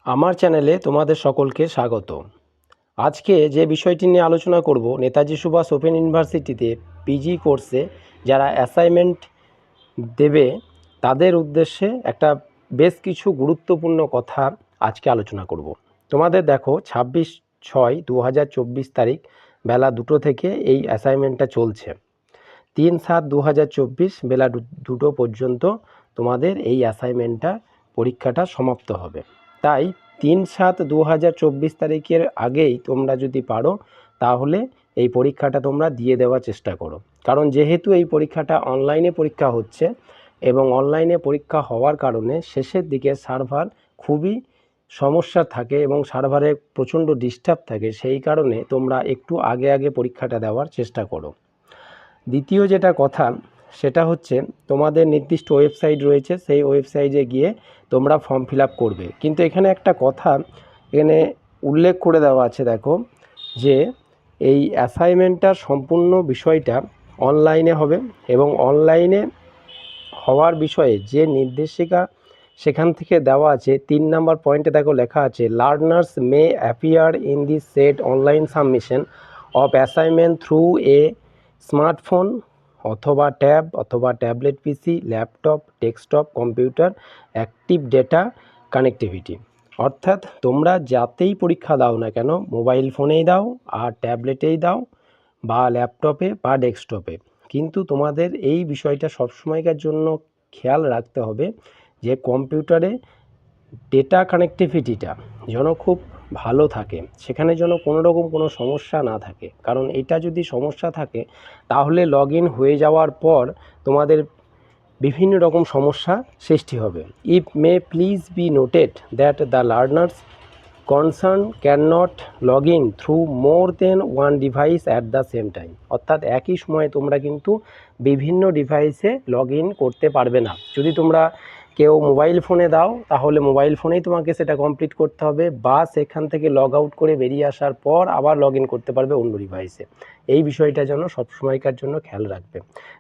আমার চ্যানেলে তোমাদের সকলকে স্বাগত। আজকে যে বিষয়টি নিয়ে আলোচনা করব, নেতাজি সুভাষ ওপেন ইউনিভার্সিটিতে পিজি কোর্সে যারা অ্যাসাইনমেন্ট দেবে তাদের উদ্দেশ্যে একটা বেশ কিছু গুরুত্বপূর্ণ কথা আজকে আলোচনা করব। তোমাদের দেখো 26/6/2024 তারিখ বেলা 2টো থেকে এই অ্যাসাইনমেন্টটা চলছে। 3/7/2024 বেলা 2টো পর্যন্ত তোমাদের এই অ্যাসাইনমেন্টটা পরীক্ষাটা সমাপ্ত হবে। তাই 3/7/2024 তারিখের আগেই তোমরা যদি পারো তাহলে এই পরীক্ষাটা তোমরা দিয়ে দেওয়ার চেষ্টা করো। কারণ যেহেতু এই পরীক্ষাটা অনলাইনে পরীক্ষা হচ্ছে এবং অনলাইনে পরীক্ষা হওয়ার কারণে শেষের দিকে সার্ভার খুবই সমস্যা থাকে এবং সার্ভারে প্রচণ্ড ডিস্টার্ব থাকে, সেই কারণে তোমরা একটু আগে আগে পরীক্ষাটা দেওয়ার চেষ্টা করো। দ্বিতীয় যেটা কথা সেটা হচ্ছে তোমাদের নির্দিষ্ট ওয়েবসাইট রয়েছে, সেই ওয়েবসাইটে গিয়ে তোমরা ফর্ম ফিল আপ করবে। কিন্তু এখানে একটা কথা এখানে উল্লেখ করে দেওয়া আছে, দেখো যে এই অ্যাসাইনমেন্টটার সম্পূর্ণ বিষয়টা অনলাইনে হবে এবং অনলাইনে হওয়ার বিষয়ে যে নির্দেশিকা সেখান থেকে দেওয়া আছে 3 নম্বর পয়েন্টে দেখো লেখা আছে, learners may appear in the set online submission of assignment through a smartphone অথবা ট্যাব অথবা tablet PC, laptop, desktop computer, active data connectivity. অর্থাৎ তোমরা যাতেই পরীক্ষা দাও না কেন, মোবাইল ফোনেই দাও আর ট্যাবলেটেই দাও বা ল্যাপটপে বা ডেস্কটপে, কিন্তু তোমাদের এই বিষয়টা সবসময়কার জন্য খেয়াল রাখতে হবে যে কম্পিউটারে ডেটা কানেক্টিভিটিটা যেন খুব ভালো থাকে, সেখানে যেন কোনো রকম কোনো সমস্যা না থাকে। কারণ এটা যদি সমস্যা থাকে তাহলে লগ ইন হয়ে যাওয়ার পর তোমাদের বিভিন্ন রকম সমস্যা সৃষ্টি হবে। If may please be noted that the learners concern can not log in through more than one device at the same time. অর্থাৎ একই সময়ে তোমরা কিন্তু বিভিন্ন ডিভাইসে লগ ইন করতে পারবে না। যদি তোমরা কেউ মোবাইল ফোনে দাও তাহলে মোবাইল ফোনেই তোমাকে সেটা কমপ্লিট করতে হবে, বা সেখান থেকে লগ আউট করে বেরিয়ে আসার পর আবার লগ ইন করতে পারবে অন্য ডিভাইসে। এই বিষয়টা যেন সবসময়কার জন্য খেয়াল রাখবে।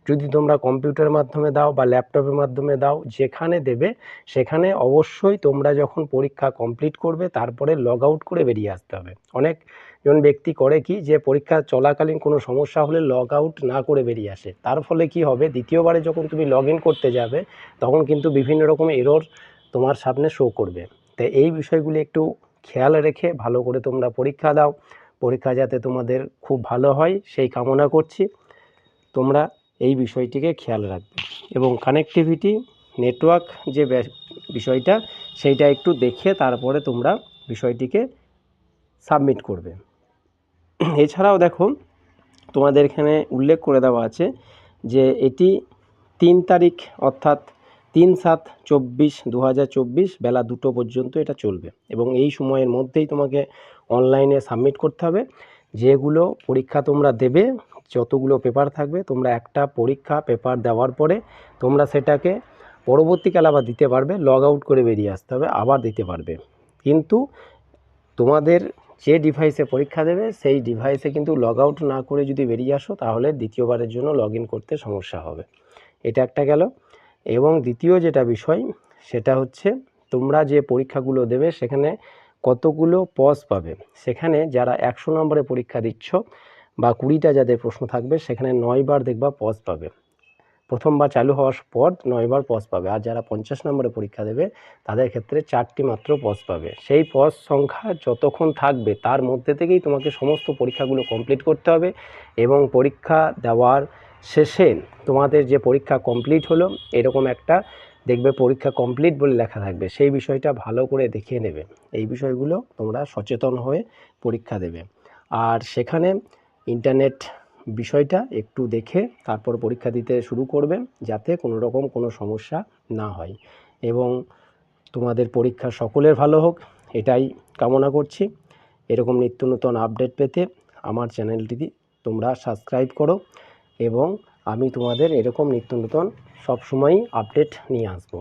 যদি তোমরা কম্পিউটারের মাধ্যমে দাও বা ল্যাপটপের মাধ্যমে দাও, যেখানে দেবে সেখানে অবশ্যই তোমরা যখন পরীক্ষা কমপ্লিট করবে তারপরে লগ আউট করে বেরিয়ে আসতে হবে। অনেকজন ব্যক্তি করে কি, যে পরীক্ষা চলাকালীন কোনো সমস্যা হলে লগ আউট না করে বেরিয়ে আসে, তার ফলে কি হবে, দ্বিতীয়বারে যখন তুমি লগ ইন করতে যাবে তখন কিন্তু বিভিন্ন রকম এরর তোমার সামনে শো করবে। তাই এই বিষয়গুলি একটু খেয়াল রেখে ভালো করে তোমরা পরীক্ষা দাও। পরীক্ষা যাতে তোমাদের খুব ভালো হয় সেই কামনা করছি। তোমরা এই বিষয়টিকে খেয়াল রাখবে এবং কানেক্টিভিটি নেটওয়ার্ক যে বিষয়টা সেইটা একটু দেখে তারপরে তোমরা বিষয়টিকে সাবমিট করবে। এছাড়াও দেখো তোমাদের এখানে উল্লেখ করে দেওয়া আছে যে এটি 3 তারিখ অর্থাৎ 3/7/2024 বেলা 2টো পর্যন্ত এটা চলবে এবং এই সময়ের মধ্যেই তোমাকে অনলাইনে সাবমিট করতে হবে। যেগুলো পরীক্ষা তোমরা দেবে, যতগুলো পেপার থাকবে, তোমরা একটা পরীক্ষা পেপার দেওয়ার পরে তোমরা সেটাকে পরবর্তীকালে আবার দিতে পারবে, লগ আউট করে বেরিয়ে আসতে হবে, আবার দিতে পারবে। কিন্তু তোমাদের যে ডিভাইসে পরীক্ষা দেবে সেই ডিভাইসে কিন্তু লগ আউট না করে যদি বেরিয়ে আসো তাহলে দ্বিতীয়বারের জন্য লগ ইন করতে সমস্যা হবে। এটা একটা গেল। এবং দ্বিতীয় যেটা বিষয় সেটা হচ্ছে তোমরা যে পরীক্ষাগুলো দেবে সেখানে কতগুলো পজ পাবে। সেখানে যারা 100 নম্বরে পরীক্ষা দিচ্ছ বা 20টা যাদের প্রশ্ন থাকবে সেখানে 9 বার দেখবা পজ পাবে। প্রথমবার চালু হওয়ার পর 9 বার পজ পাবে। আর যারা 50 নম্বরে পরীক্ষা দেবে তাদের ক্ষেত্রে 4টি মাত্র পজ পাবে। সেই পজ সংখ্যা যতক্ষণ থাকবে তার মধ্যে থেকেই তোমাকে সমস্ত পরীক্ষাগুলো কমপ্লিট করতে হবে এবং পরীক্ষা দেওয়ার শেষে তোমাদের যে পরীক্ষা কমপ্লিট হলো এরকম একটা দেখবে পরীক্ষা কমপ্লিট বলে লেখা থাকবে, সেই বিষয়টা ভালো করে দেখিয়ে নেবে। এই বিষয়গুলো তোমরা সচেতন হয়ে পরীক্ষা দেবে। আর সেখানে ইন্টারনেট বিষয়টা একটু দেখে তারপর পরীক্ষা দিতে শুরু করবে যাতে কোনো রকম কোনো সমস্যা না হয় এবং তোমাদের পরীক্ষা সকলের ভালো হোক এটাই কামনা করছি। এরকম নিত্য নতুন আপডেট পেতে আমার চ্যানেলটি তোমরা সাবস্ক্রাইব করো এবং আমি তোমাদের এরকম নিত্য নতুন সবসময়ই আপডেট নিয়ে আসবো।